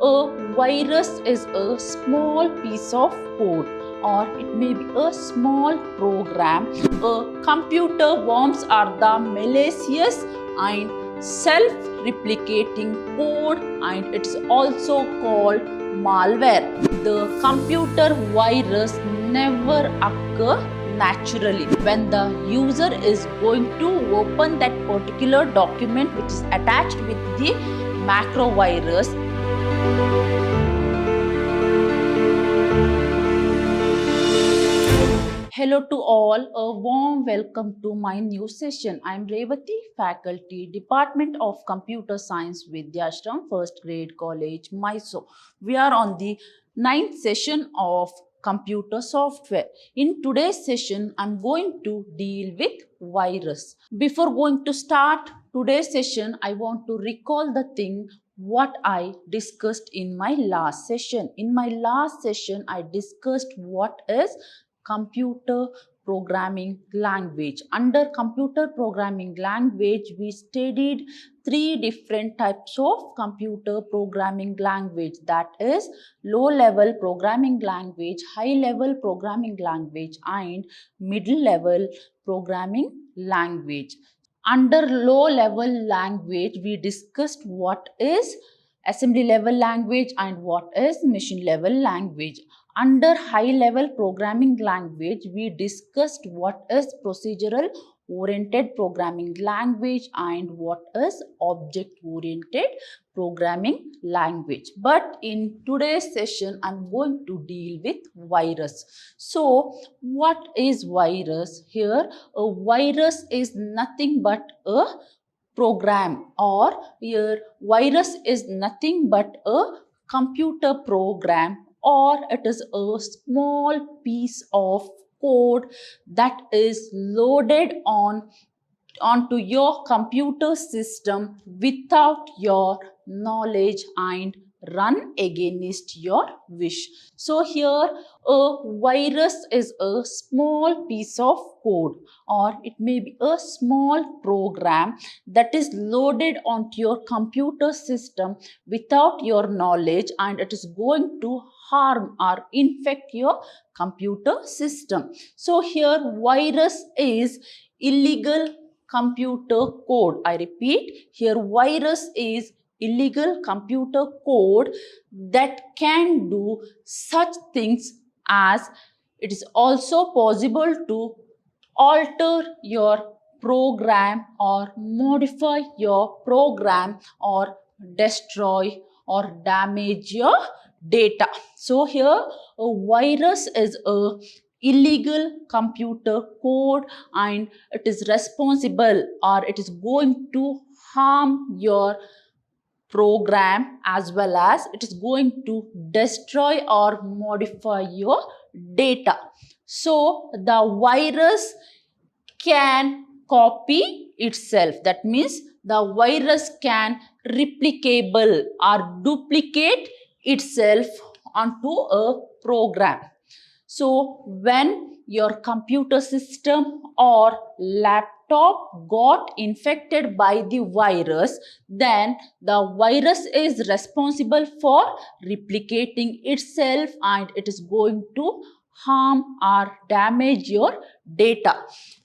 A virus is a small piece of code, or it may be a small program. A computer worms are the malicious and self-replicating code, and it is also called malware. The computer virus never occur naturally. When the user is going to open that particular document which is attached with the macro virus, hello to all, a warm welcome to my new session. I am Revati, faculty, Department of Computer Science, Vidyashram, first grade college, Mysore. We are on the 9th session of computer software. In today's session, I'm going to deal with virus. Before going to start today's session, I want to recall the thing what I discussed in my last session. In my last session, I discussed what is computer programming language. Under computer programming language, we studied three different types of computer programming language, that is low level programming language, high level programming language, and middle level programming language. Under low level language, we discussed what is assembly level language and what is machine level language. Under high level programming language, we discussed what is procedural oriented programming language and what is object oriented programming language. But in today's session, I'm going to deal with virus. So, what is virus? Here, a virus is nothing but a program, or here virus is nothing but a computer program, or it is a small piece of code that is loaded onto your computer system without your knowledge and run against your wish. So here a virus is a small piece of code, or it may be a small program that is loaded onto your computer system without your knowledge, and it is going to harm or infect your computer system. So here virus is illegal computer code. I repeat, here virus is illegal computer code that can do such things as it is also possible to alter your program or modify your program or destroy or damage your data. So here a virus is a illegal computer code, and it is responsible, or it is going to harm your program as well as it is going to destroy or modify your data. So the virus can copy itself. That means the virus can replicable or duplicate itself onto a program. So when your computer system or laptop got infected by the virus, then the virus is responsible for replicating itself, and it is going to harm or damage your data.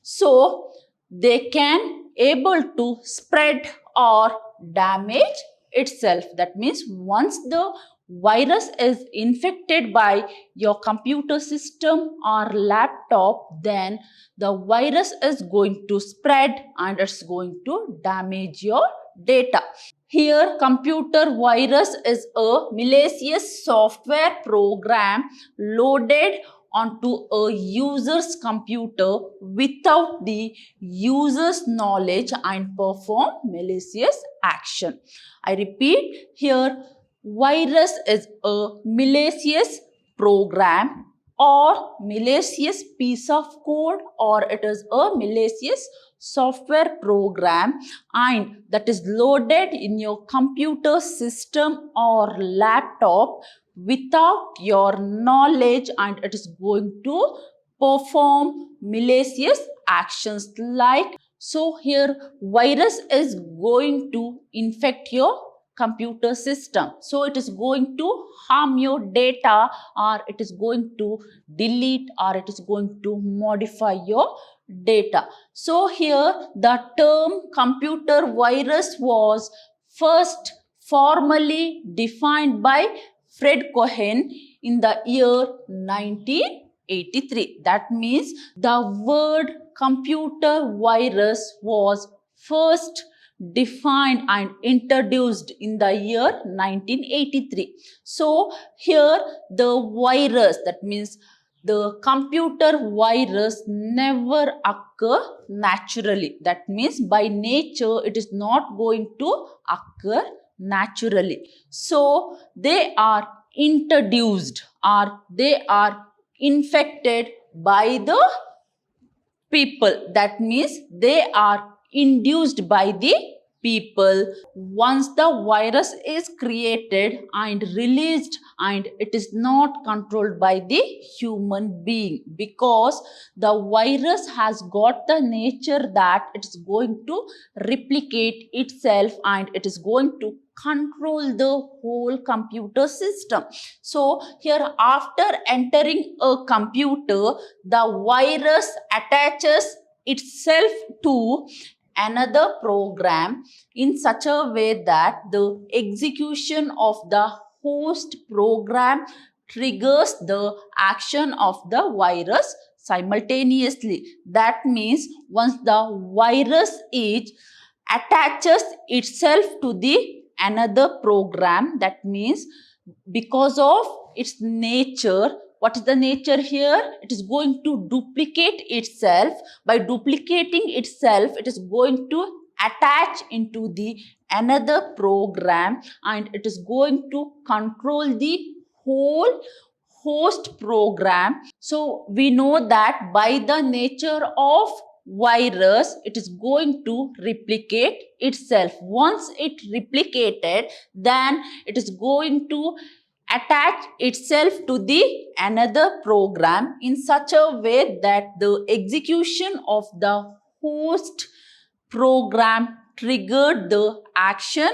So they can able to spread or damage itself. That means once the virus is infected by your computer system or laptop, then the virus is going to spread and it's going to damage your data. Here, computer virus is a malicious software program loaded onto a user's computer without the user's knowledge and perform malicious action. I repeat, here virus is a malicious program or malicious piece of code, or it is a malicious software program, and that is loaded in your computer system or laptop without your knowledge, and it is going to perform malicious actions like, so here virus is going to infect your computer system. So it is going to harm your data, or it is going to delete, or it is going to modify your data. So here the term computer virus was first formally defined by Fred Cohen in the year 1983. That means the word computer virus was first defined and introduced in the year 1983. So here the virus, that means the computer virus, never occur naturally. That means by nature it is not going to occur naturally. So they are introduced, or they are infected by the people. That means they are induced by the people. Once the virus is created and released, and it is not controlled by the human being, because the virus has got the nature that it is going to replicate itself, and it is going to control the whole computer system. So here, after entering a computer, the virus attaches itself to another program in such a way that the execution of the host program triggers the action of the virus simultaneously. That means once the virus is attaches itself to the another program, that means because of its nature, what is the nature here? It is going to duplicate itself. By duplicating itself, it is going to attach into the another program, and it is going to control the whole host program. So we know that by the nature of virus, it is going to replicate itself. Once it replicated, then it is going to attach itself to the another program in such a way that the execution of the host program triggered the action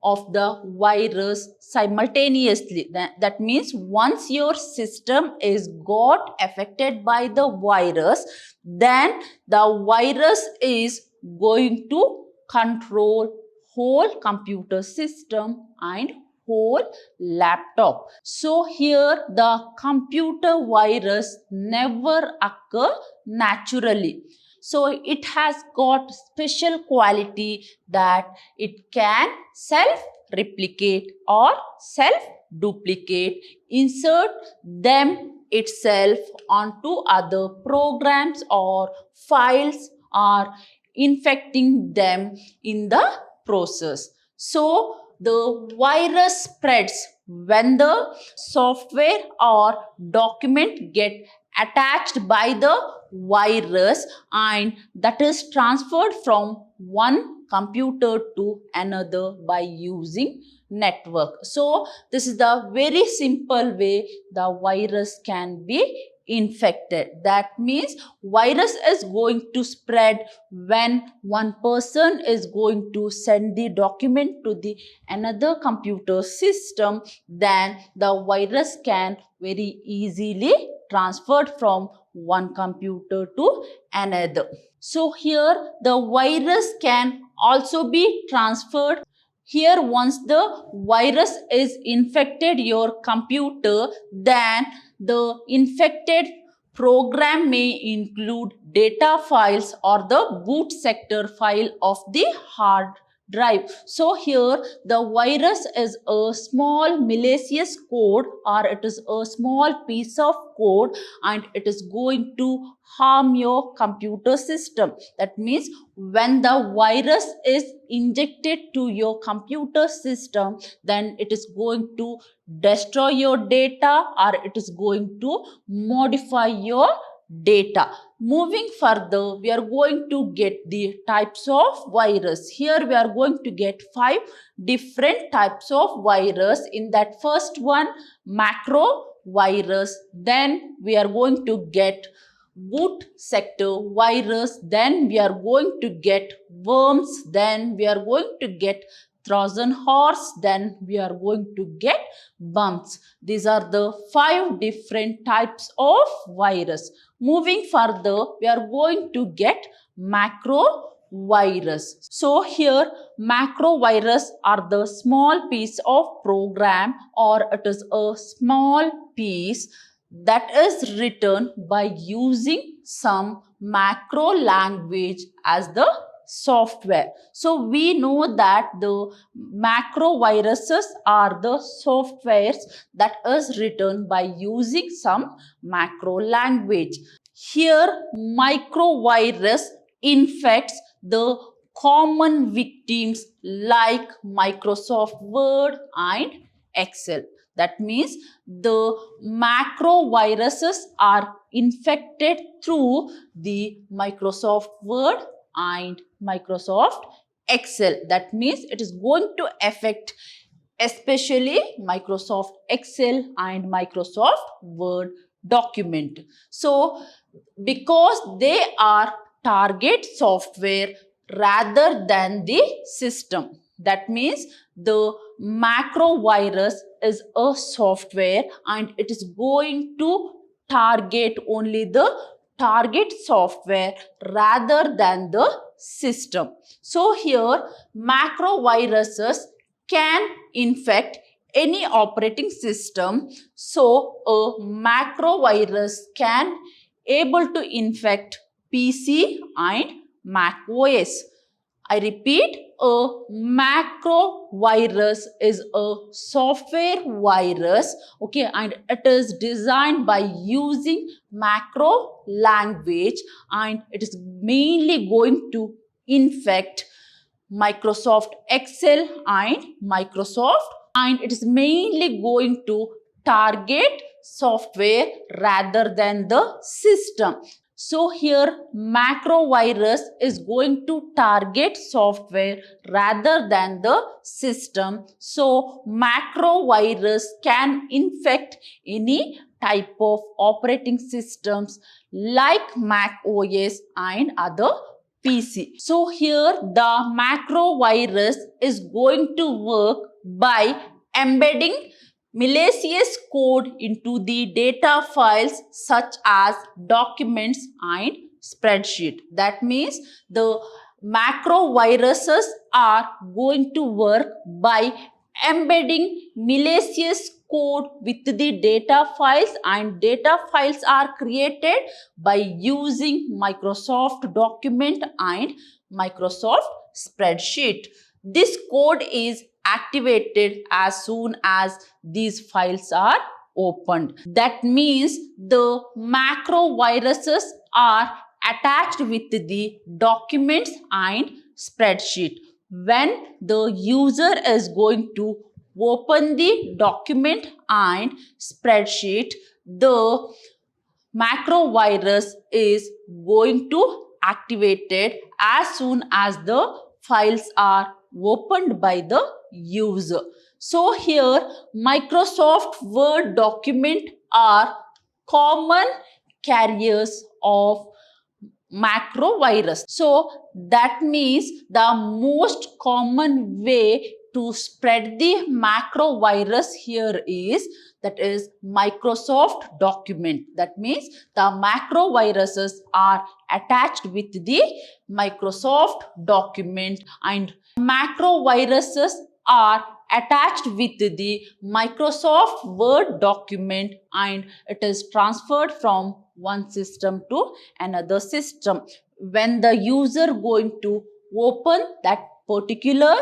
of the virus simultaneously. That means once your system is got affected by the virus, then the virus is going to control whole computer system and whole laptop. So here the computer virus never occur naturally. So it has got special quality that it can self-replicate or self-duplicate, insert them itself onto other programs or files, or infecting them in the process. So the virus spreads when the software or document get attached by the virus, and that is transferred from one computer to another by using network. So this is the very simple way the virus can be infected. That means virus is going to spread when one person is going to send the document to the another computer system. Then the virus can very easily transferred from one computer to another. So here the virus can also be transferred. Here, once the virus is infected your computer, then the infected program may include data files or the boot sector file of the hard drive. So here the virus is a small malicious code, or it is a small piece of code, and it is going to harm your computer system. That means when the virus is injected to your computer system, then it is going to destroy your data, or it is going to modify your data. Moving further, we are going to get the types of virus. Here we are going to get 5 different types of virus. In that first one, macro virus. Then we are going to get boot sector virus. Then we are going to get worms. Then we are going to get Trojan horse, then we are going to get bumps. These are the 5 different types of virus. Moving further, we are going to get macrovirus. So here macrovirus are the small piece of program, or it is a small piece that is written by using some macro language as the software. So we know that the macro viruses are the softwares that is written by using some macro language. Here microvirus infects the common victims like Microsoft Word and Excel. That means the macroviruses are infected through the Microsoft Word and Microsoft Excel. That means it is going to affect especially Microsoft Excel and Microsoft Word document. So because they are target software rather than the system. That means the macrovirus is a software and it is going to target only the target software rather than the system. So here macroviruses can infect any operating system. So a macrovirus can able to infect PC and Mac OS. I repeat, a macrovirus is a software virus, okay, and it is designed by using macro language, and it is mainly going to infect Microsoft Excel and Microsoft, and it is mainly going to target software rather than the system. So here macrovirus is going to target software rather than the system. So macrovirus can infect any type of operating systems like Mac OS and other PC. So here the macrovirus is going to work by embedding malicious code into the data files such as documents and spreadsheet. That means the macroviruses are going to work by embedding malicious code with the data files, and data files are created by using Microsoft document and Microsoft spreadsheet. This code is activated as soon as these files are opened. That means the macroviruses are attached with the documents and spreadsheet. When the user is going to open the document and spreadsheet, the macrovirus is going to activated as soon as the files are opened by the user. So here Microsoft Word document are common carriers of macrovirus. So that means the most common way to spread the macrovirus here is, that is Microsoft document. That means the macroviruses are attached with the Microsoft document, and macroviruses are attached with the Microsoft Word document, and it is transferred from one system to another system. When the user going to open that particular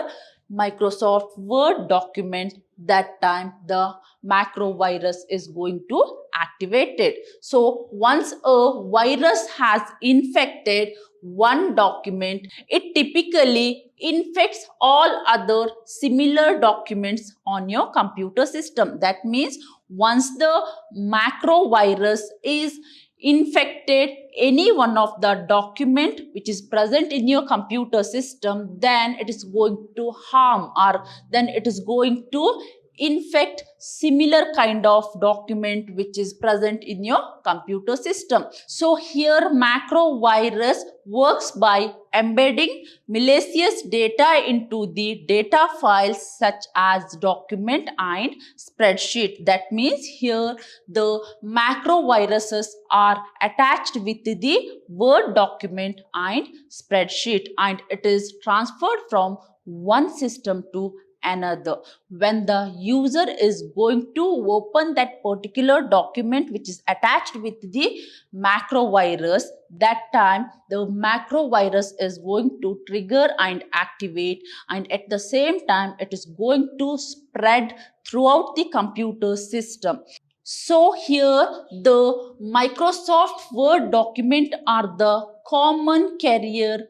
Microsoft Word document, that time the macrovirus is going to activate it. So once a virus has infected one document, it typically infects all other similar documents on your computer system. That means once the macrovirus is infected any one of the document which is present in your computer system, then it is going to harm, or then it is going to infect similar kind of document which is present in your computer system. So here macro virus works by embedding malicious data into the data files such as document and spreadsheet. That means here the macro viruses are attached with the Word document and spreadsheet, and it is transferred from one system to another. When the user is going to open that particular document which is attached with the macro virus, that time the macro virus is going to trigger and activate, and at the same time it is going to spread throughout the computer system. So here the Microsoft Word document are the common carrier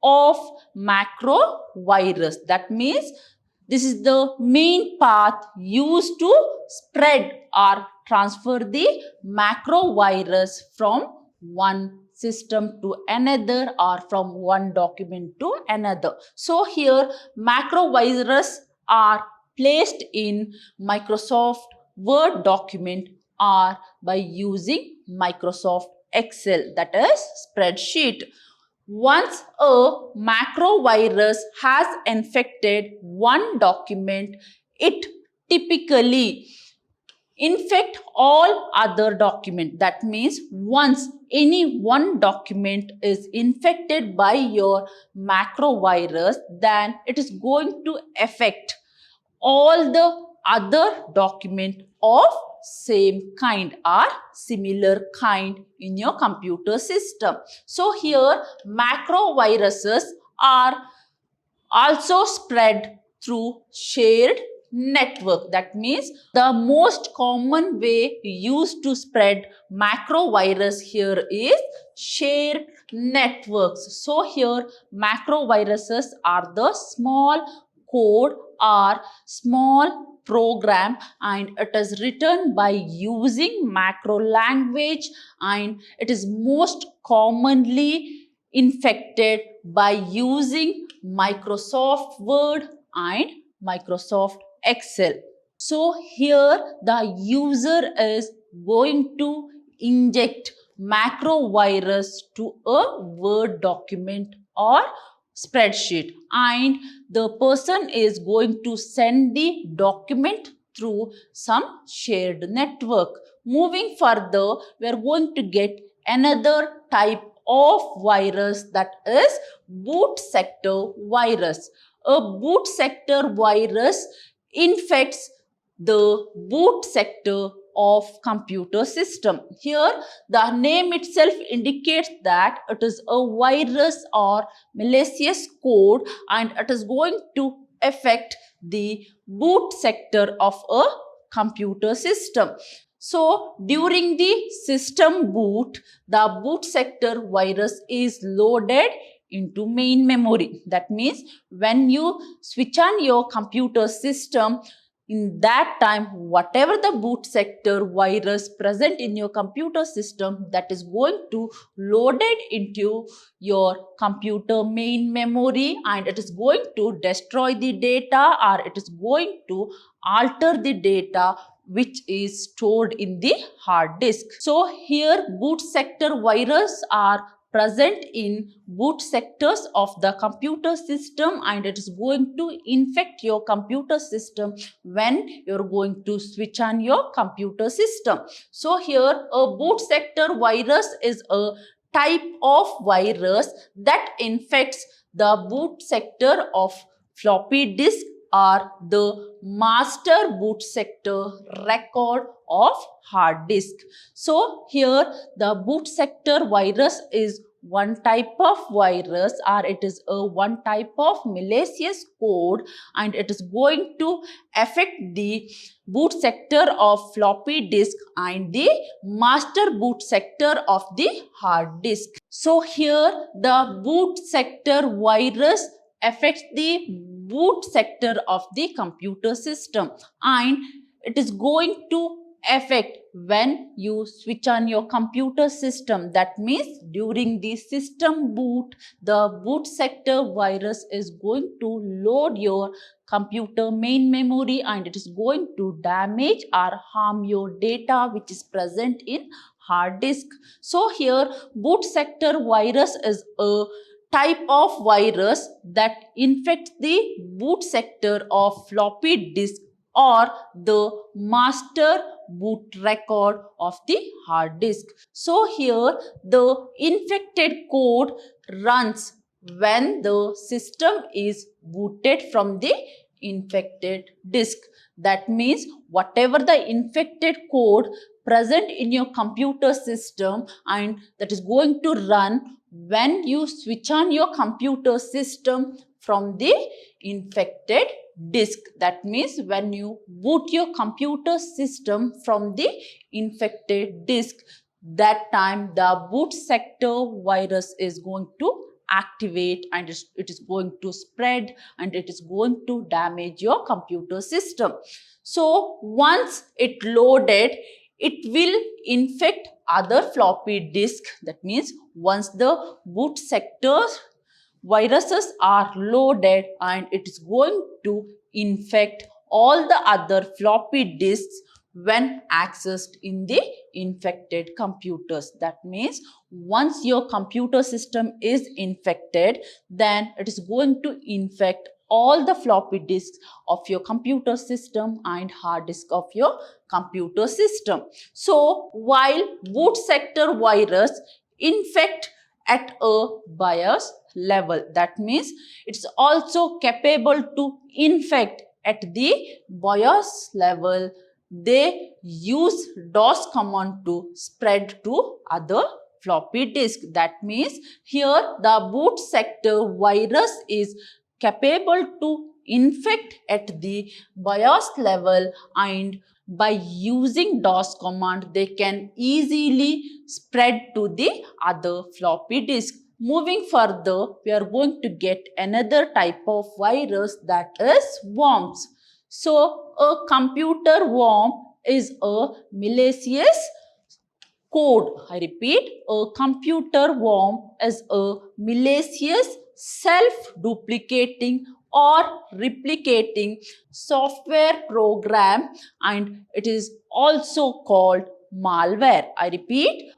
of macro virus. That means this is the main path used to spread or transfer the macro virus from one system to another or from one document to another. So here macro virus are placed in Microsoft Word document or by using Microsoft Excel, that is spreadsheet. Once a macro virus has infected one document, it typically infect all other documents. That means once any one document is infected by your macro virus, then it is going to affect all the other document of same kind or similar kind in your computer system. So here macro viruses are also spread through shared network. That means the most common way used to spread macro virus here is shared networks. So here macro viruses are the small code or small program, and it is written by using macro language, and it is most commonly infected by using Microsoft Word and Microsoft Excel. So here the user is going to inject macro virus to a Word document or spreadsheet, and the person is going to send the document through some shared network. Moving further, we are going to get another type of virus, that is boot sector virus. A boot sector virus infects the boot sector of computer system. Here the name itself indicates that it is a virus or malicious code, and it is going to affect the boot sector of a computer system. So during the system boot, the boot sector virus is loaded into main memory. That means when you switch on your computer system, in that time whatever the boot sector virus present in your computer system, that is going to loaded into your computer main memory, and it is going to destroy the data, or it is going to alter the data which is stored in the hard disk. So here boot sector virus are present in boot sectors of the computer system, and it is going to infect your computer system when you're going to switch on your computer system. So here a boot sector virus is a type of virus that infects the boot sector of floppy disk or the master boot sector record of hard disk. So here the boot sector virus is one type of virus, or it is a one type of malicious code, and it is going to affect the boot sector of floppy disk and the master boot sector of the hard disk. So here the boot sector virus affects the boot sector of the computer system, and it is going to affect when you switch on your computer system. That means during the system boot, the boot sector virus is going to load your computer main memory and it is going to damage or harm your data which is present in hard disk. So here boot sector virus is a type of virus that infects the boot sector of floppy disk or the master boot record of the hard disk. So here the infected code runs when the system is booted from the infected disk. That means whatever the infected code present in your computer system and that is going to run when you switch on your computer system from the infected disk. That means when you boot your computer system from the infected disk, that time the boot sector virus is going to activate and it is going to spread and it is going to damage your computer system. So once it loaded, it will infect other floppy disk. That means once the boot sector viruses are loaded and it is going to infect all the other floppy disks when accessed in the infected computers. That means once your computer system is infected, then it is going to infect all the floppy disks of your computer system and hard disk of your computer system. So while boot sector virus infect at a BIOS level, that means it's also capable to infect at the BIOS level. They use DOS command to spread to other floppy disk. That means here the boot sector virus is capable to infect at the BIOS level and by using DOS command they can easily spread to the other floppy disk. Moving further, we are going to get another type of virus, that is worms. So a computer worm is a malicious code. I repeat, a computer worm is a malicious self-duplicating or replicating software program and it is also called malware. I repeat,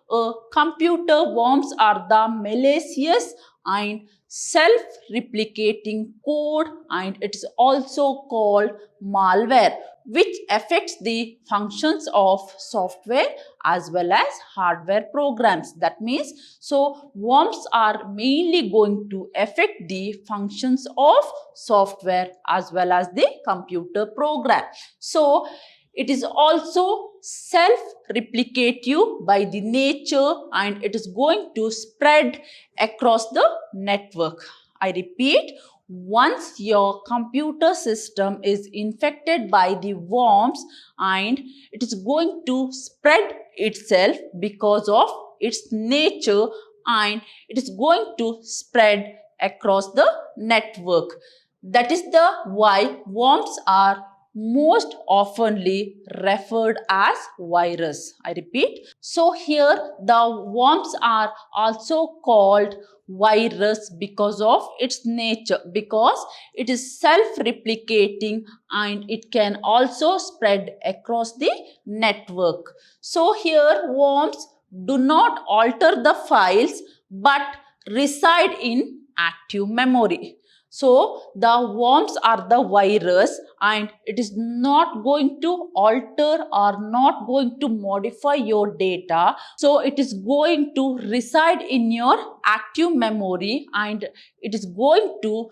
computer worms are the malicious and self-replicating code and it is also called malware, which affects the functions of software as well as hardware programs. That means, so worms are mainly going to affect the functions of software as well as the computer program. So it is also self-replicative by the nature and it is going to spread across the network. I repeat, once your computer system is infected by the worms and it is going to spread itself because of its nature and it is going to spread across the network. That is the why worms are most oftenly referred as virus. I repeat. So here the worms are also called virus because of its nature, because it is self-replicating and it can also spread across the network. So here worms do not alter the files but reside in active memory. So the worms are the virus and it is not going to alter or not going to modify your data. So it is going to reside in your active memory and it is going to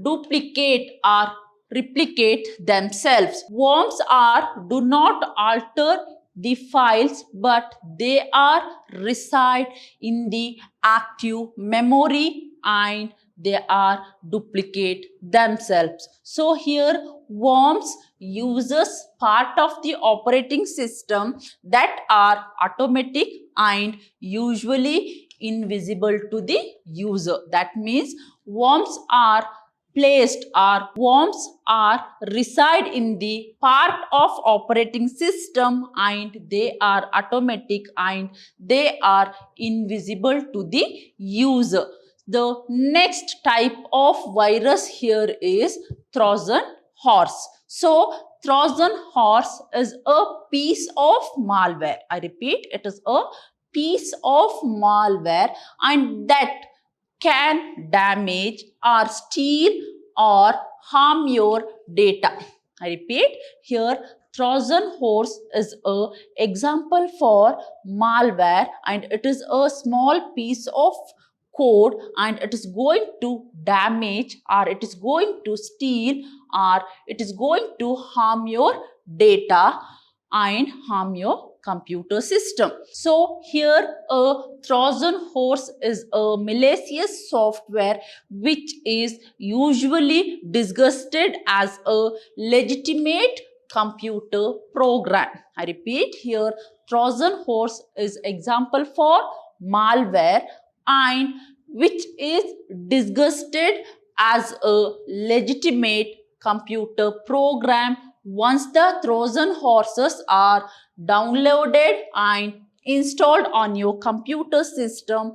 duplicate or replicate themselves. Worms do not alter the files but they are reside in the active memory and they are duplicate themselves. So here worms uses part of the operating system that are automatic and usually invisible to the user. That means worms are placed or worms are reside in the part of operating system and they are automatic and they are invisible to the user. The next type of virus here is Trojan horse. So Trojan horse is a piece of malware. I repeat, it is a piece of malware and that can damage or steal or harm your data. I repeat, here Trojan horse is a example for malware and it is a small piece of code and it is going to damage or it is going to steal or it is going to harm your data and harm your computer system. So here a Trojan horse is a malicious software which is usually disguised as a legitimate computer program. I repeat, here Trojan horse is example for malware and which is disguised as a legitimate computer program. Once the Trojan horses are downloaded and installed on your computer system,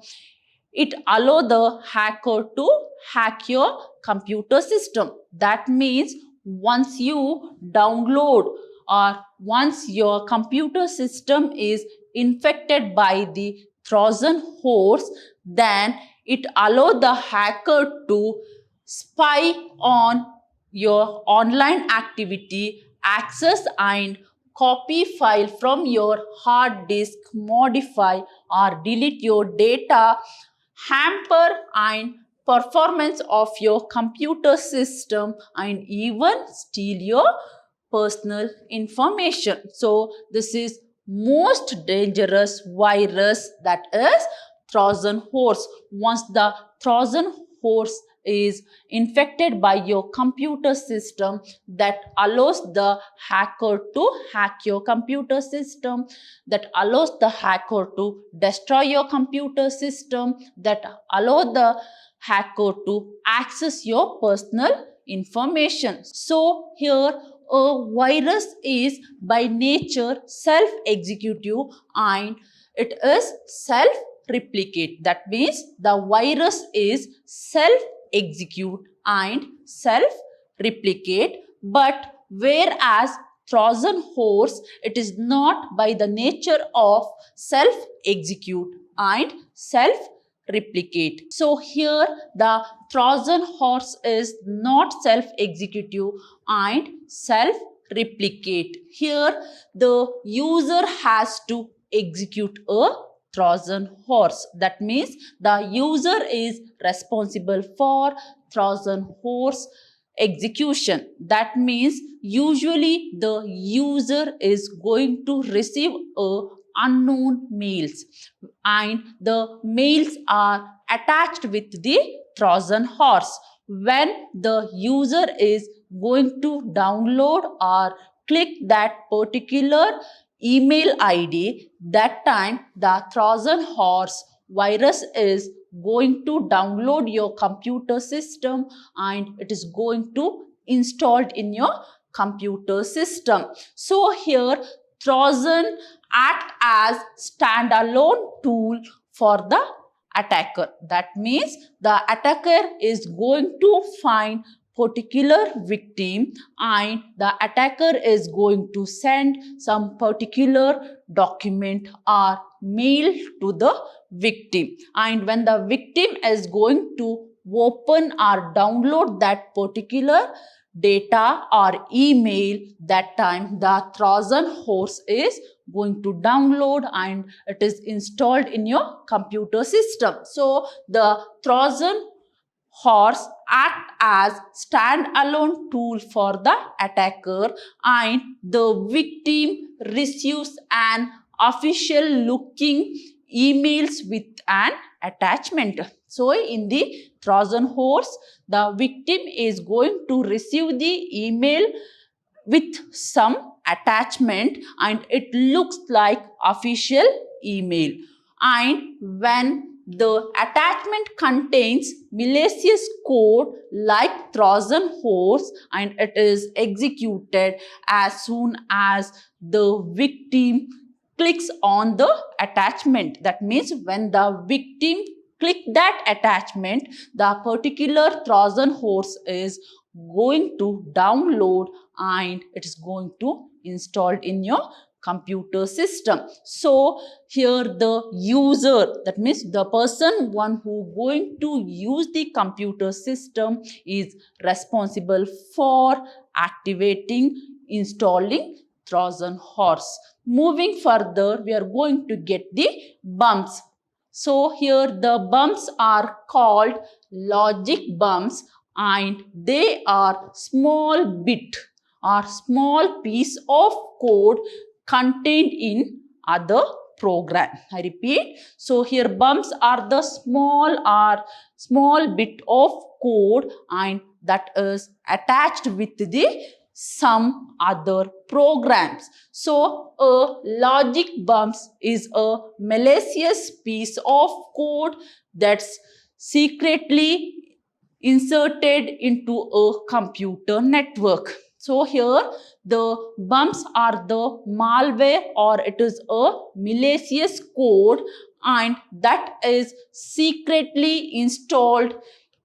it allows the hacker to hack your computer system. That means once you download or once your computer system is infected by the Trojan horse, then it allows the hacker to spy on your online activity, access and copy file from your hard disk, modify or delete your data, hamper and performance of your computer system and even steal your personal information. So this is most dangerous virus, that is Trojan horse. Once the Trojan horse is infected by your computer system, that allows the hacker to hack your computer system, that allows the hacker to destroy your computer system, that allows the hacker to access your personal information. So here a virus is by nature self-executive and it is self-replicate. That means the virus is self-execute and self-replicate, but whereas Trojan horse, it is not by the nature of self-execute and self-replicate. So here the Trojan horse is not self-executive and self-replicate. Here the user has to execute a Trojan horse. That means the user is responsible for Trojan horse execution. That means usually the user is going to receive a unknown mails and the mails are attached with the Trojan horse. When the user is going to download or click that particular email ID, that time the Trojan horse virus is going to download your computer system and it is going to installed in your computer system. So here Trojan act as standalone tool for the attacker. That means the attacker is going to find particular victim and the attacker is going to send some particular document or mail to the victim, and when the victim is going to open or download that particular data or email, that time the Trojan horse is going to download and it is installed in your computer system. So the Trojan horse act as standalone tool for the attacker and the victim receives an official looking emails with an attachment. So in the Trojan horse, the victim is going to receive the email with some attachment and it looks like official email. And when the attachment contains malicious code like Trojan horse, and it is executed as soon as the victim clicks on the attachment. That means when the victim click that attachment, the particular Trojan horse is going to download and it is going to install in your computer system. So here the user, that means the one who going to use the computer system, is responsible for activating, installing Trojan horse. Moving further, we are going to get the bumps. So here the bumps are called logic bumps, and they are small bit or small piece of code contained in other program. I repeat, so here bumps are the small bit of code and that is attached with the some other programs. So a logic bumps is a malicious piece of code that's secretly inserted into a computer network. So here the bumps are the malware, or it is a malicious code, and that is secretly installed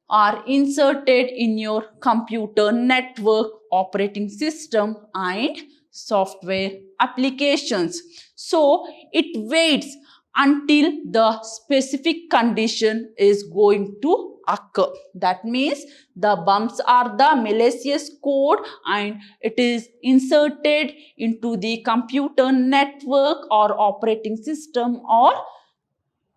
or inserted in your computer network, operating system and software applications. So it waits until the specific condition is going to occur. That means the bumps are the malicious code and it is inserted into the computer network or operating system or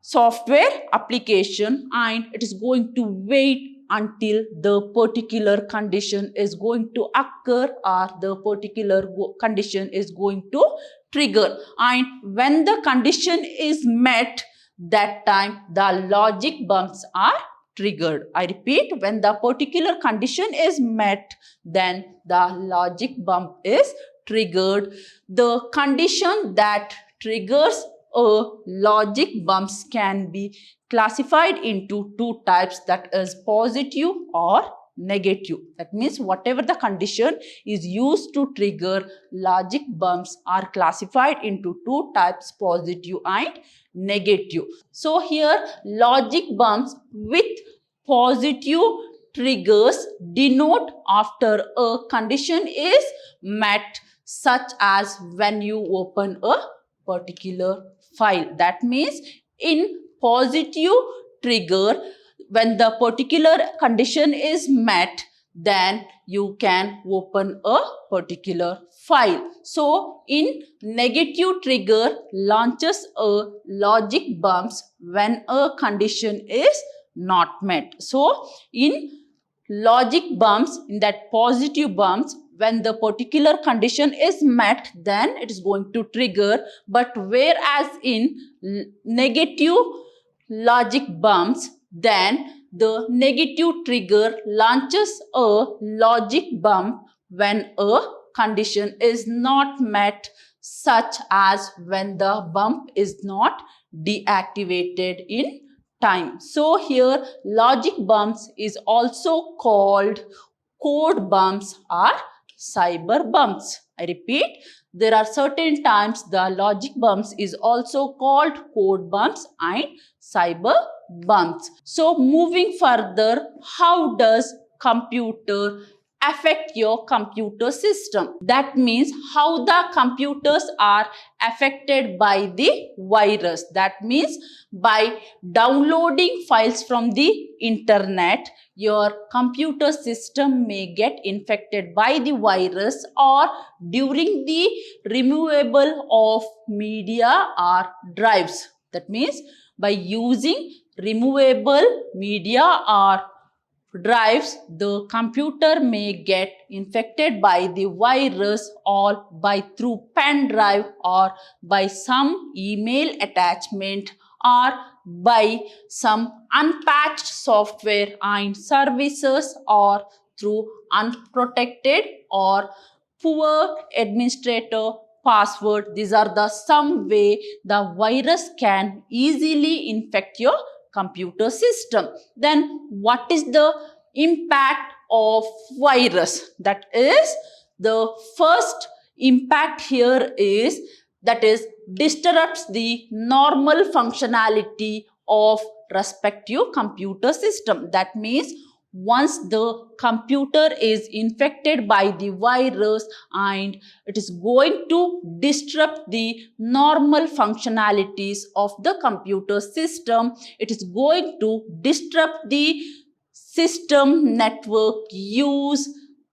software application, and it is going to wait until the particular condition is going to occur or the particular condition is going to trigger. And when the condition is met, that time the logic bumps are triggered. I repeat, when the particular condition is met, then the logic bump is triggered. The condition that triggers a logic bumps can be classified into two types, that is positive or negative. That means whatever the condition is used to trigger logic bumps are classified into two types, positive and negative. So here logic bumps with positive triggers denote after a condition is met, such as when you open a particular file. That means in positive trigger, when the particular condition is met, then you can open a particular file. So in negative trigger launches a logic bumps when a condition is not met. So in logic bumps, in that positive bumps, when the particular condition is met, then it is going to trigger. But whereas in negative logic bumps, then the negative trigger launches a logic bump when a condition is not met, such as when the bump is not deactivated in time. So here logic bumps is also called code bumps or cyber bumps. I repeat, there are certain times the logic bumps is also called code bumps and cyber bumps. So moving further, how does computer affect your computer system? That means how the computers are affected by the virus. That means by downloading files from the internet, your computer system may get infected by the virus, or during the removal of media or drives. That means by using removable media or drives, the computer may get infected by the virus, or by through pen drive, or by some email attachment, or by some unpatched software and services, or through unprotected or poor administrator password. These are the some way the virus can easily infect your computer system. Then what is the impact of virus? That is, the first impact here is, that is, disrupts the normal functionality of respective computer system. That means once the computer is infected by the virus, and it is going to disrupt the normal functionalities of the computer system. It is going to disrupt the system network use.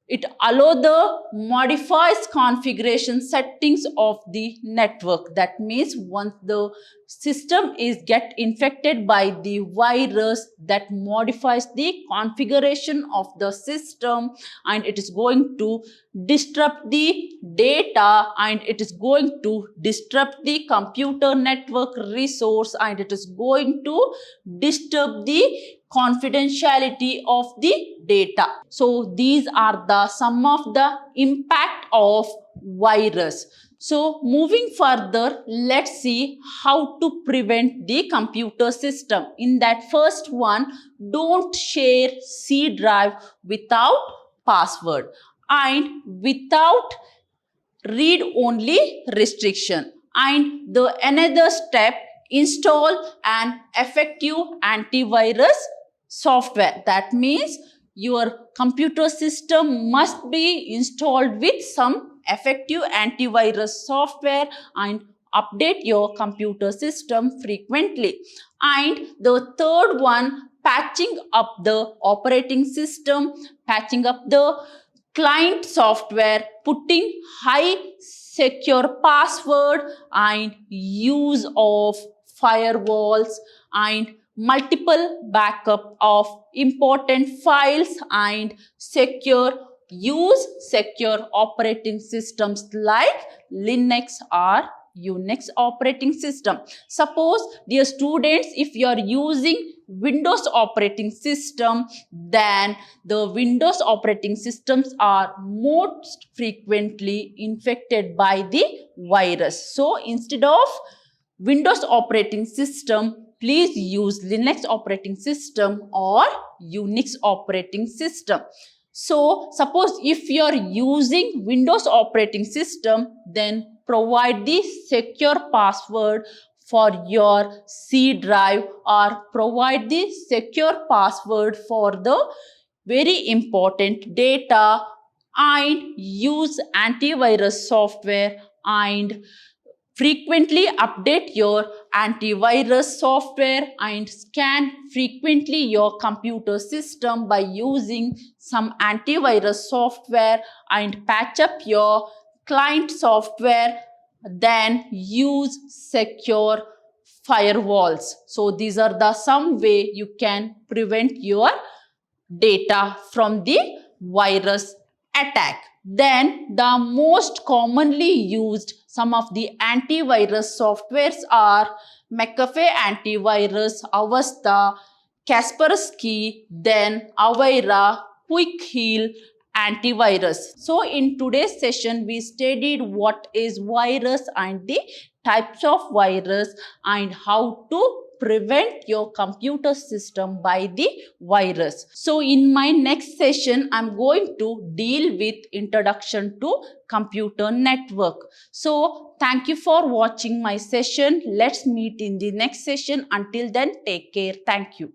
It allow the modifies configuration settings of the network. That means once the system is get infected by the virus, that modifies the configuration of the system, and it is going to disrupt the data, and it is going to disrupt the computer network resource, and it is going to disturb the confidentiality of the data. So these are the some of the impact of virus. So moving further, let's see how to prevent the computer system. In that first one, don't share C drive without password and without read-only restriction. And the another step, install an effective antivirus software. That means your computer system must be installed with some effective antivirus software, and update your computer system frequently. And the third one, patching up the operating system, patching up the client software, putting high secure password, and use of firewalls, and multiple backup of important files, and use secure operating systems like Linux or Unix operating system. Suppose, dear students, if you are using Windows operating system, then the Windows operating systems are most frequently infected by the virus. So instead of Windows operating system, please use Linux operating system or Unix operating system. So suppose if you are using Windows operating system, then provide the secure password for your C drive, or provide the secure password for the very important data, and use antivirus software, and frequently update your antivirus software, and scan frequently your computer system by using some antivirus software, and patch up your client software. Then use secure firewalls. So these are the some way you can prevent your data from the virus attack. Then the most commonly used some of the antivirus softwares are McAfee Antivirus, Avasta, Kaspersky, then Avira, Quick Heal Antivirus. So in today's session, we studied what is virus and the types of virus, and how to prevent your computer system by the virus. So in my next session, I'm going to deal with introduction to computer network. So thank you for watching my session. Let's meet in the next session. Until then, take care. Thank you.